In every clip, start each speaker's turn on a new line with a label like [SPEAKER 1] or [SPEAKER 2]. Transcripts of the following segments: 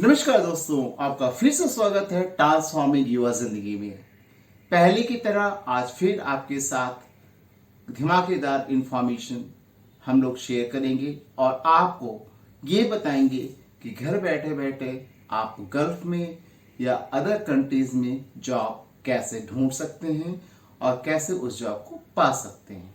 [SPEAKER 1] नमस्कार दोस्तों, आपका फिर से स्वागत है ट्रांसफॉर्मिंग युवा जिंदगी में। पहले की तरह आज फिर आपके साथ धमाकेदार इंफॉर्मेशन हम लोग शेयर करेंगे और आपको ये बताएंगे कि घर बैठे बैठे आप गल्फ में या अदर कंट्रीज में जॉब कैसे ढूंढ सकते हैं और कैसे उस जॉब को पा सकते हैं।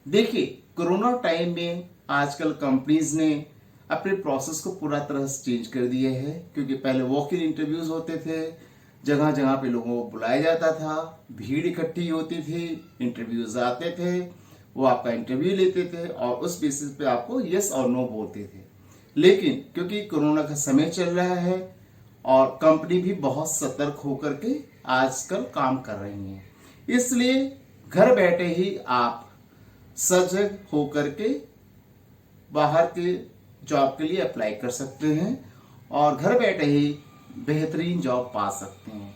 [SPEAKER 1] देखिए, कोरोना टाइम में आजकल कंपनीज ने अपने प्रोसेस को पूरा तरह से चेंज कर दिए हैं, क्योंकि पहले वॉक इन इंटरव्यूज होते थे, जगह जगह पे लोगों को बुलाया जाता था, भीड़ इकट्ठी होती थी, इंटरव्यूज आते थे, वो आपका इंटरव्यू लेते थे और उस बेसिस पे आपको यस और नो बोलते थे। लेकिन क्योंकि कोरोना का समय चल रहा है और कंपनी भी बहुत सतर्क होकर के आजकल काम कर रही हैं, इसलिए घर बैठे ही आप सजग होकर के बाहर के जॉब के लिए अप्लाई कर सकते हैं और घर बैठे ही बेहतरीन जॉब पा सकते हैं।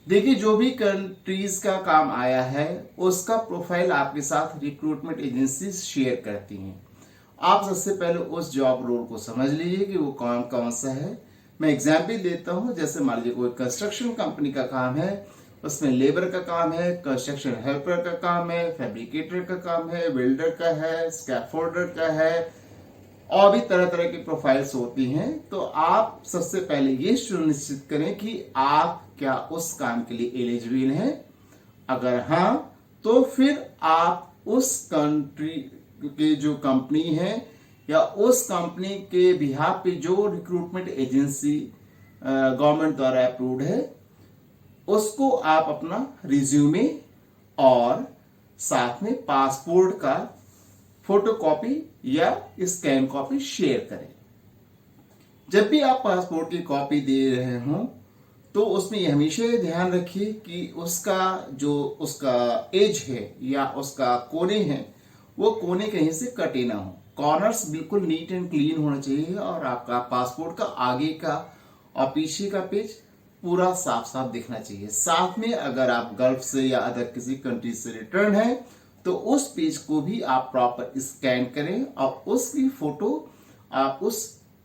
[SPEAKER 1] देखिए, जो भी कंट्रीज का काम आया है उसका प्रोफाइल आपके साथ रिक्रूटमेंट एजेंसी शेयर करती हैं। आप सबसे पहले उस जॉब रोल को समझ लीजिए कि वो कौन कौन सा है। मैं एग्जाम्पल देता हूं, जैसे मान लीजिए कोई कंस्ट्रक्शन कंपनी का काम है, उसमें लेबर का काम है, कंस्ट्रक्शन हेल्पर का काम है, फैब्रिकेटर का काम है, वेल्डर का है, स्कैफोल्डर का है और भी तरह तरह की प्रोफाइल्स होती हैं। तो आप सबसे पहले ये सुनिश्चित करें कि आप क्या उस काम के लिए एलिजिबल हैं। अगर हाँ, तो फिर आप उस कंट्री के जो कंपनी है या उस कंपनी के बिहाफ पे जो रिक्रूटमेंट एजेंसी गवर्नमेंट द्वारा अप्रूव्ड है उसको आप अपना रिज्यूमे और साथ में पासपोर्ट का फोटो कॉपी या स्कैन कॉपी शेयर करें। जब भी आप पासपोर्ट की कॉपी दे रहे हों तो उसमें यह हमेशा ध्यान रखिए कि उसका एज है या उसका कोने हैं वो कोने कहीं से कटे ना हो। कॉर्नर्स बिल्कुल नीट एंड क्लीन होना चाहिए और आपका पासपोर्ट का आगे का और पीछे का पेज पूरा साफ साफ दिखना चाहिए। साथ में अगर आप गल्फ से या अदर किसी कंट्री से रिटर्न है तो उस पेज को भी आप प्रॉपर स्कैन करें और उसकी फोटो आप उस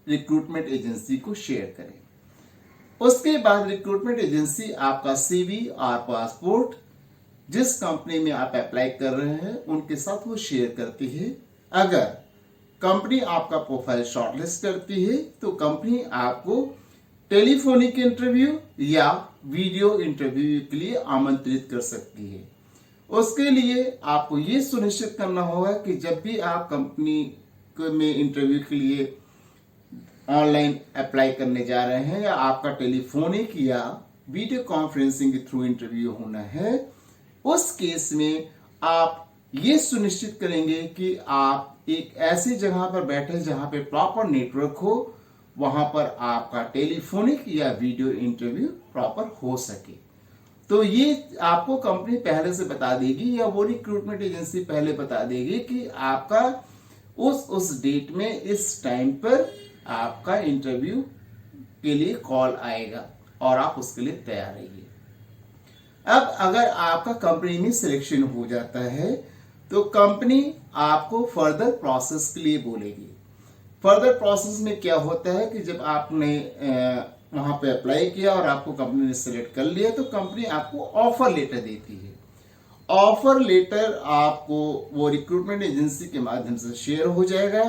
[SPEAKER 1] रिक्रूटमेंट एजेंसी को शेयर करें। उसके बाद रिक्रूटमेंट एजेंसी आपका सीवी और पासपोर्ट जिस कंपनी में आप अप्लाई कर रहे हैं उनके साथ वो शेयर करती है। अगर कंपनी आपका प्रोफाइल शॉर्टलिस्ट करती है तो कंपनी आपको टेलीफोनिक इंटरव्यू या वीडियो इंटरव्यू के लिए आमंत्रित कर सकती है। उसके लिए आपको ये सुनिश्चित करना होगा कि जब भी आप कंपनी में इंटरव्यू के लिए ऑनलाइन अप्लाई करने जा रहे हैं या आपका टेलीफोनिक या वीडियो कॉन्फ्रेंसिंग के थ्रू इंटरव्यू होना है, उस केस में आप ये सुनिश्चित करेंगे कि आप एक ऐसी जगह पर बैठे जहां पे प्रॉपर नेटवर्क हो, वहां पर आपका टेलीफोनिक या वीडियो इंटरव्यू प्रॉपर हो सके। तो ये आपको कंपनी पहले से बता देगी या वो रिक्रूटमेंट एजेंसी पहले बता देगी कि आपका उस डेट में इस टाइम पर आपका इंटरव्यू के लिए कॉल आएगा और आप उसके लिए तैयार रहिए। अब अगर आपका कंपनी में सिलेक्शन हो जाता है तो कंपनी आपको फर्दर प्रोसेस के लिए बोलेगी। फर्दर प्रोसेस में क्या होता है कि जब आपने वहां पे अप्लाई किया और आपको कंपनी ने सिलेक्ट कर लिया तो कंपनी आपको ऑफर लेटर देती है। ऑफर लेटर आपको वो रिक्रूटमेंट एजेंसी के माध्यम से शेयर हो जाएगा।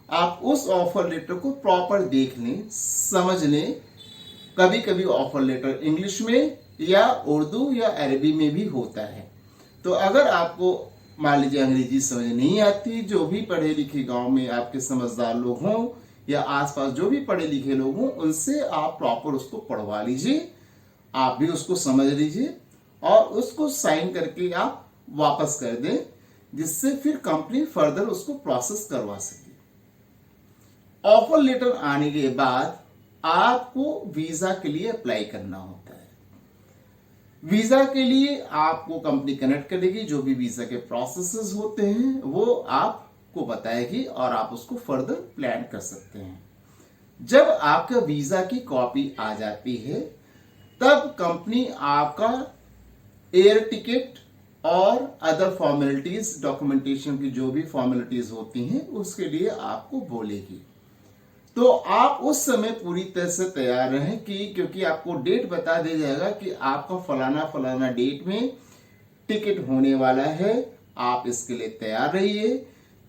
[SPEAKER 1] आप उस ऑफर लेटर को प्रॉपर देख लें, समझ लें। कभी कभी ऑफर लेटर इंग्लिश में या उर्दू या अरबी में भी होता है। तो अगर आपको मान लीजिए अंग्रेजी समझ नहीं आती, जो भी पढ़े लिखे गांव में आपके समझदार लोग हों या आसपास जो भी पढ़े लिखे लोग हों उनसे आप प्रॉपर उसको पढ़वा लीजिए, आप भी उसको समझ लीजिए और उसको साइन करके आप वापस कर दें, जिससे फिर कंपनी फर्दर उसको प्रोसेस करवा सके। ऑफर लेटर आने के बाद आपको वीजा के लिए अप्लाई करना होता है। वीजा के लिए आपको कंपनी कनेक्ट करेगी, जो भी वीजा के प्रोसेसेस होते हैं वो आपको बताएगी और आप उसको फर्दर प्लान कर सकते हैं। जब आपका वीजा की कॉपी आ जाती है तब कंपनी आपका एयर टिकट और अदर फॉर्मेलिटीज, डॉक्यूमेंटेशन की जो भी फॉर्मेलिटीज होती हैं उसके लिए आपको बोलेगी। तो आप उस समय पूरी तरह से तैयार रहें क्योंकि आपको डेट बता दिया जाएगा कि आपका फलाना फलाना डेट में टिकट होने वाला है, आप इसके लिए तैयार रहिए।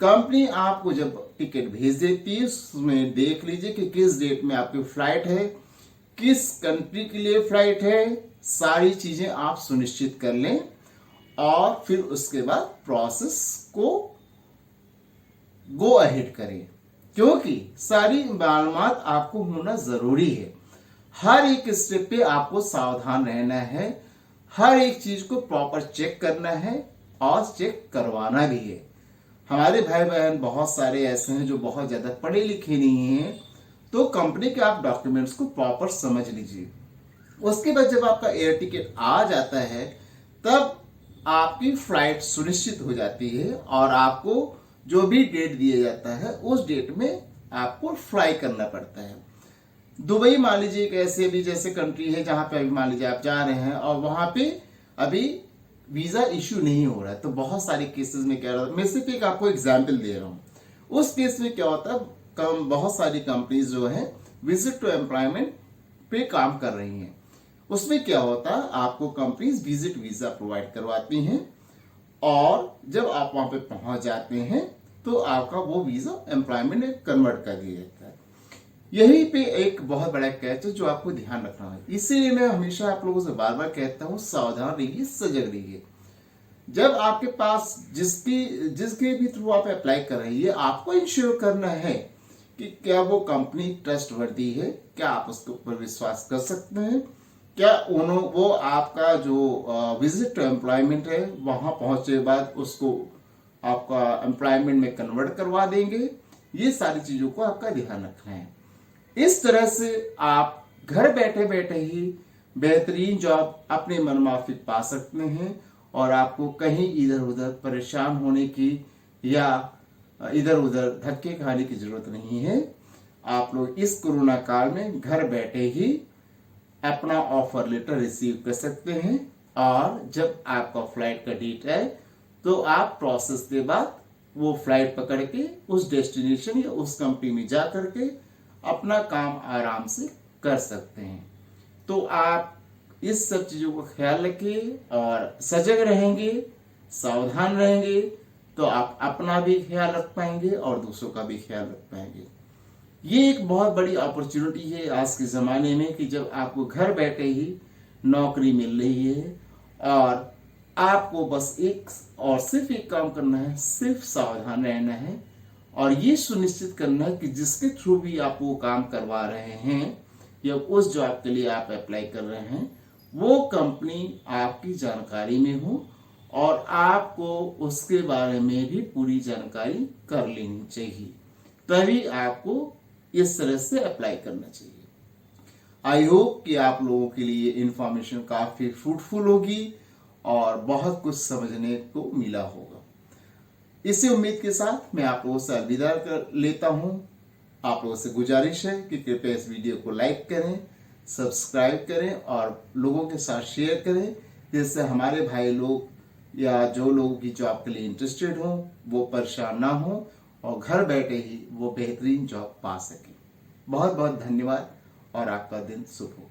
[SPEAKER 1] कंपनी आपको जब टिकट भेज देती है उसमें देख लीजिए कि किस डेट में आपकी फ्लाइट है, किस कंट्री के लिए फ्लाइट है, सारी चीजें आप सुनिश्चित कर लें और फिर उसके बाद प्रोसेस को गो अहेड करें, क्योंकि सारी मालूमात आपको होना जरूरी है। हर एक स्टेप पे आपको सावधान रहना है, हर एक चीज को प्रॉपर चेक करना है और चेक करवाना भी है। हमारे भाई बहन बहुत सारे ऐसे हैं जो बहुत ज्यादा पढ़े लिखे नहीं हैं, तो कंपनी के आप डॉक्यूमेंट्स को प्रॉपर समझ लीजिए। उसके बाद जब आपका एयर टिकट आ जाता है तब आपकी फ्लाइट सुनिश्चित हो जाती है और आपको जो भी डेट दिया जाता है उस डेट में आपको फ्लाई करना पड़ता है। दुबई मान लीजिए एक ऐसे भी जैसे कंट्री है जहां पे अभी मान लीजिए आप जा रहे हैं और वहां पे अभी वीजा इश्यू नहीं हो रहा है, तो बहुत सारे केसेस में क्या होता है, मैं सिर्फ एक आपको एग्जाम्पल दे रहा हूँ। उस केस में क्या होता है, बहुत सारी कंपनीज जो है विजिट टू एम्प्लॉयमेंट पे काम कर रही हैं। उसमें क्या होता है, आपको कंपनीज विजिट वीजा प्रोवाइड करवाती हैं और जब आप वहां पे पहुंच जाते हैं तो आपका वो वीजा एम्प्लॉयमेंट में कन्वर्ट कर दिया जाता है। यही पे एक बहुत बड़ा कैच है जो आपको ध्यान रखना है। इसीलिए मैं हमेशा आप लोगों से बार बार कहता हूँ, सावधान रहिए, सजग रहिए। जब आपके पास जिसके भी थ्रू आप अप्लाई कर रहे हैं, आपको इंश्योर करना है कि क्या वो कंपनी ट्रस्टवर्दी है, क्या आप उसके ऊपर विश्वास कर सकते हैं, क्या वो आपका जो विजिट टू एम्प्लॉयमेंट है वहां पहुंचे के बाद उसको आपका एम्प्लॉयमेंट में कन्वर्ट करवा देंगे। ये सारी चीजों को आपका ध्यान रखना है। इस तरह से आप घर बैठे बैठे ही बेहतरीन जॉब अपने मनमाफिक पा सकते हैं और आपको कहीं इधर उधर परेशान होने की या इधर उधर धक्के खाने की जरूरत नहीं है। आप लोग इस कोरोना काल में घर बैठे ही अपना ऑफर लेटर रिसीव कर सकते हैं और जब आपका फ्लाइट का डेट है तो आप प्रोसेस के बाद वो फ्लाइट पकड़ के उस डेस्टिनेशन या उस कंपनी में जा करके अपना काम आराम से कर सकते हैं। तो आप इस सब चीजों को ख्याल रखिए और सजग रहेंगे, सावधान रहेंगे, तो आप अपना भी ख्याल रख पाएंगे और दूसरों का भी ख्याल रख पाएंगे। ये एक बहुत बड़ी अपॉर्चुनिटी है आज के ज़माने में कि जब आपको घर बैठे ही नौकरी मिल रही है और आपको बस सिर्फ एक काम करना है, सिर्फ सावधान रहना है और ये सुनिश्चित करना है कि जिसके थ्रू भी आप वो काम करवा रहे हैं या उस जॉब के लिए आप अप्लाई कर रहे हैं वो कंपनी आपकी जानकारी में हो और आपको उसके बारे में भी पूरी जानकारी कर लेनी चाहिए, तभी आपको इस तरह से अप्लाई करना चाहिए। आई होप कि आप लोगों के लिए इंफॉर्मेशन काफी फ्रूटफुल होगी और बहुत कुछ समझने को मिला होगा। इसी उम्मीद के साथ मैं आप लोगों से अलविदा कर लेता हूं। आप लोगों से गुजारिश है कि कृपया इस वीडियो को लाइक करें, सब्सक्राइब करें और लोगों के साथ शेयर करें, जिससे हमारे भाई लोग या जो लोग भी जॉब के लिए इंटरेस्टेड हो वो परेशान ना हो और घर बैठे ही वो बेहतरीन जॉब पा सके। बहुत बहुत धन्यवाद और आपका दिन शुभ हो।